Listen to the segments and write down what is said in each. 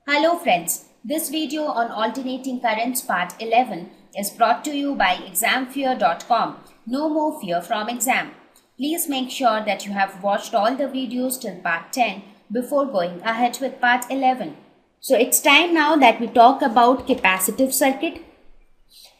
Hello friends, this video on alternating currents part 11 is brought to you by examfear.com. No more fear from exam. Please make sure that you have watched all the videos till part 10 before going ahead with part 11. So it's time now that we talk about capacitive circuit,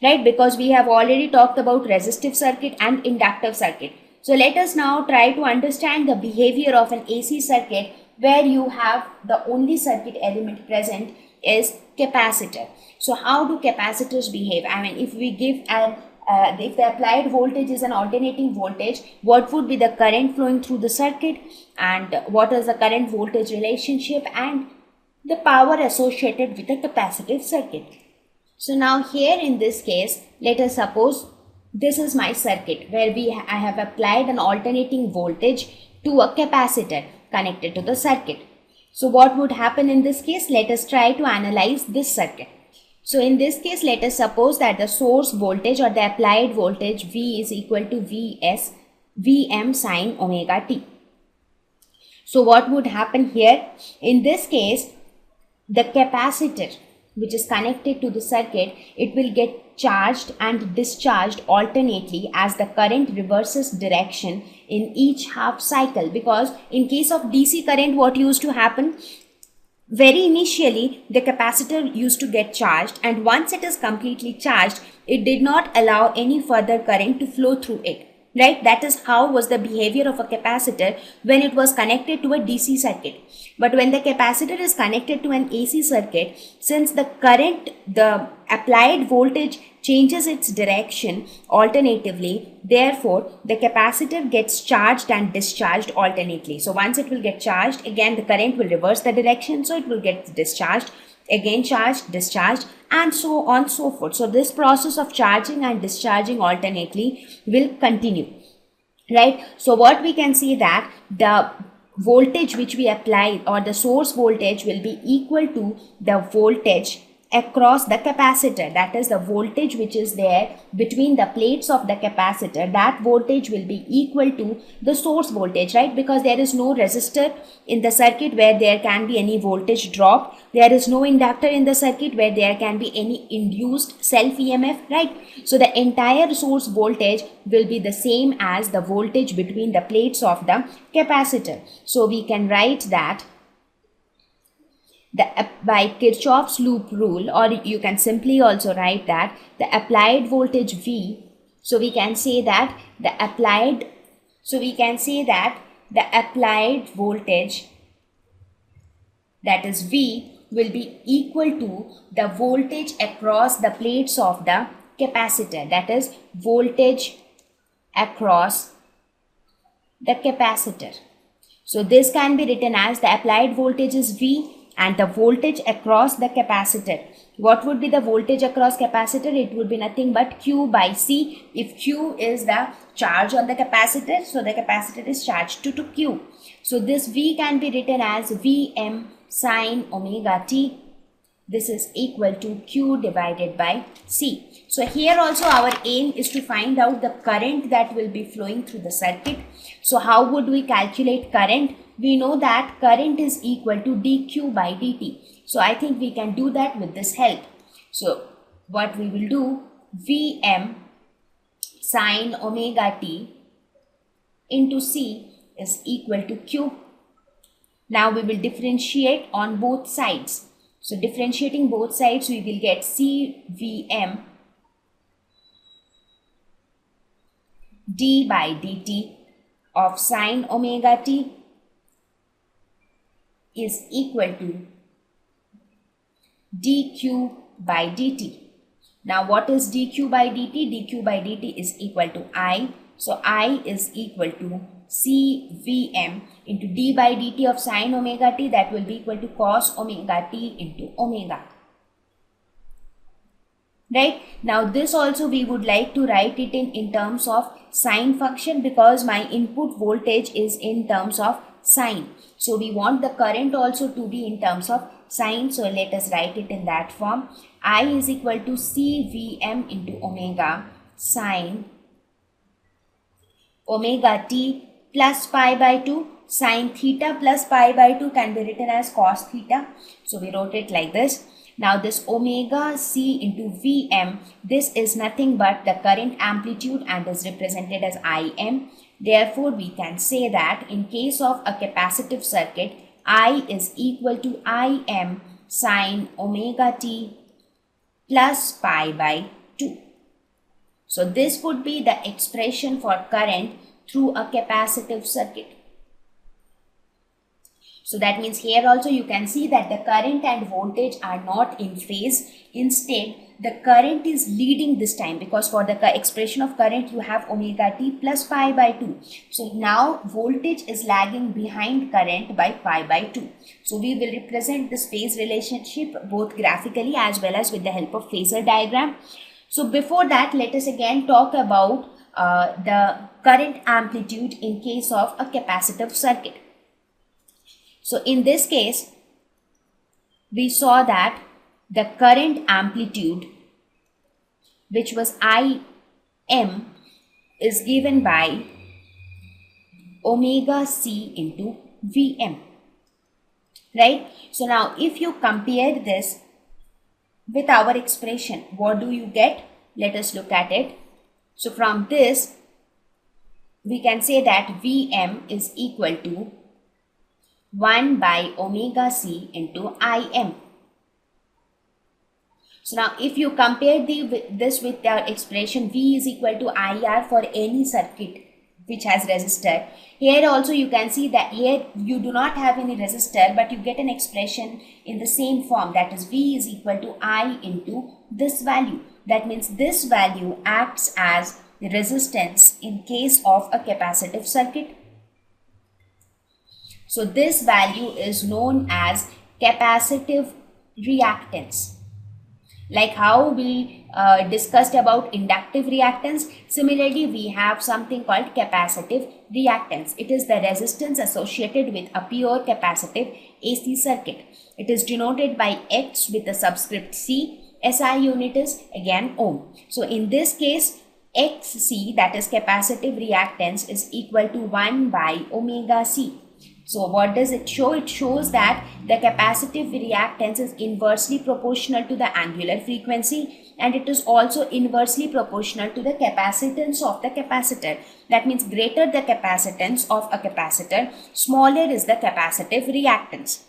right? Because we have already talked about resistive circuit and inductive circuit. So let us now try to understand the behavior of an AC circuit where you have the only circuit element present is capacitor. So how do capacitors behave? I mean, if we give if the applied voltage is an alternating voltage, what would be the current flowing through the circuit, and what is the current voltage relationship, and the power associated with the capacitive circuit. So now here in this case, let us suppose this is my circuit where I have applied an alternating voltage to a capacitor connected to the circuit. So what would happen in this case? Let us try to analyze this circuit. So in this case, let us suppose that the source voltage or the applied voltage V is equal to Vm sine omega t. So what would happen here? In this case, the capacitor which is connected to the circuit, it will get charged and discharged alternately as the current reverses direction in each half cycle. Because in case of DC current, what used to happen? Very initially, the capacitor used to get charged, and once it is completely charged, it did not allow any further current to flow through it. Right? That is how was the behavior of a capacitor when it was connected to a DC circuit. But when the capacitor is connected to an AC circuit, since the applied voltage changes its direction alternatively, therefore the capacitor gets charged and discharged alternately. So once it will get charged, again the current will reverse the direction, so it will get discharged, again charged, discharged, and so on so forth. So this process of charging and discharging alternately will continue, right? So what we can see that the voltage which we apply, or the source voltage, will be equal to the voltage across the capacitor. That is the voltage which is there between the plates of the capacitor. That voltage will be equal to the source voltage, right? Because there is no resistor in the circuit where there can be any voltage drop. There is no inductor in the circuit where there can be any induced self EMF, right? So the entire source voltage will be the same as the voltage between the plates of the capacitor. So we can write that by Kirchhoff's loop rule, or you can simply also write that the applied voltage V, so we can say that the applied voltage, that is V, will be equal to the voltage across the plates of the capacitor. That is voltage across the capacitor. So this can be written as the applied voltage is V and the voltage across the capacitor. What would be the voltage across capacitor? It would be nothing but Q by C. If Q is the charge on the capacitor, so the capacitor is charged to Q. So this V can be written as Vm sine omega t. This is equal to Q divided by C. So here also our aim is to find out the current that will be flowing through the circuit. So how would we calculate current? We know that current is equal to dq by dt. So I think we can do that with this help. So what we will do, Vm sine omega t into C is equal to Q. Now we will differentiate on both sides. So differentiating both sides, we will get CVm d by dt of sine omega t is equal to dq by dt. Now what is dq by dt? dq by dt is equal to I. So I is equal to CVm into d by dt of sine omega t, that will be equal to cos omega t into omega. Right? Now this also we would like to write it in terms of sine function, because my input voltage is in terms of sine. So we want the current also to be in terms of sine. So let us write it in that form. I is equal to CVm into omega sine omega t plus pi by 2, sine theta plus pi by 2 can be written as cos theta. So we wrote it like this. Now this omega c into Vm, this is nothing but the current amplitude and is represented as Im. Therefore, we can say that in case of a capacitive circuit, I is equal to Im sine omega t plus pi by 2. So this would be the expression for current through a capacitive circuit. So that means here also you can see that the current and voltage are not in phase. Instead, the current is leading this time, because for the expression of current you have omega t plus pi by 2. So now voltage is lagging behind current by pi by 2. So we will represent this phase relationship both graphically as well as with the help of phasor diagram. So before that, let us again talk about the current amplitude in case of a capacitive circuit. So in this case, we saw that the current amplitude, which was Im, is given by omega c into Vm, right? So now if you compare this with our expression, what do you get? Let us look at it. So from this, we can say that Vm is equal to 1 by omega c into Im. So now if you compare this with the expression V is equal to IR for any circuit which has resistor, here also you can see that here you do not have any resistor, but you get an expression in the same form, that is V is equal to I into this value. That means this value acts as resistance in case of a capacitive circuit. So this value is known as capacitive reactance. Like how we discussed about inductive reactance, similarly we have something called capacitive reactance. It is the resistance associated with a pure capacitive AC circuit. It is denoted by X with the subscript C. SI unit is again ohm. So in this case, XC, that is capacitive reactance, is equal to 1 by omega C. So what does it show? It shows that the capacitive reactance is inversely proportional to the angular frequency, and it is also inversely proportional to the capacitance of the capacitor. That means greater the capacitance of a capacitor, smaller is the capacitive reactance.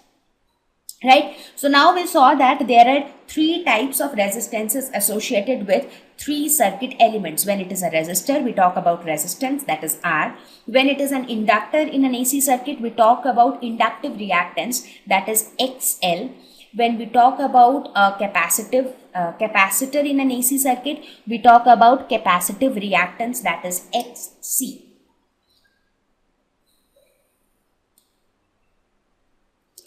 Right? So now we saw that there are three types of resistances associated with three circuit elements. When it is a resistor, we talk about resistance, that is R. When it is an inductor in an AC circuit, we talk about inductive reactance, that is XL. When we talk about a capacitor in an AC circuit, we talk about capacitive reactance, that is XC.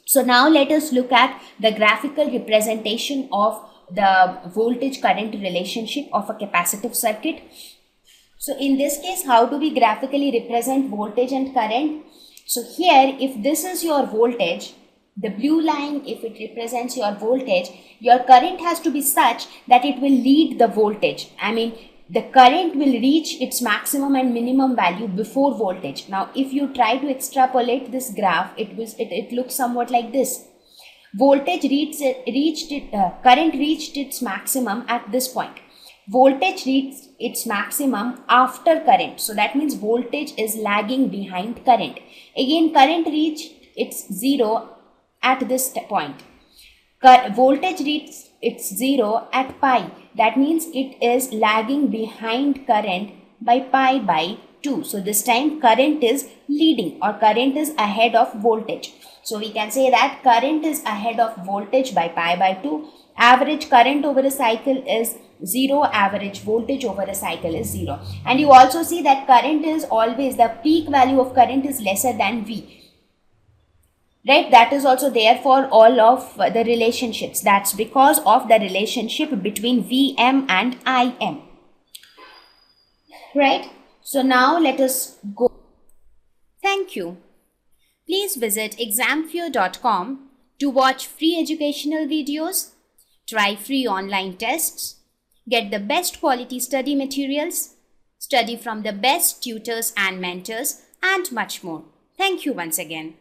So now let us look at the graphical representation of the voltage current relationship of a capacitive circuit. So in this case, how do we graphically represent voltage and current? So here, if this is your voltage, the blue line, if it represents your voltage, your current has to be such that it will lead the voltage. I mean, the current will reach its maximum and minimum value before voltage. Now, if you try to extrapolate this graph, it looks somewhat like this. Voltage current reached its maximum at this point. Voltage reached its maximum after current. So that means voltage is lagging behind current. Again, current reached its zero at this point. Voltage reached its zero at pi. That means it is lagging behind current by pi by 2. So this time current is leading, or current is ahead of voltage. So we can say that current is ahead of voltage by pi by 2. Average current over a cycle is 0. Average voltage over a cycle is 0. And you also see that current is always, the peak value of current is lesser than V. Right, that is also there for all of the relationships. That's because of the relationship between Vm and Im. Right, so now let us go. Thank you. Please visit examfear.com to watch free educational videos, try free online tests, get the best quality study materials, study from the best tutors and mentors, and much more. Thank you once again.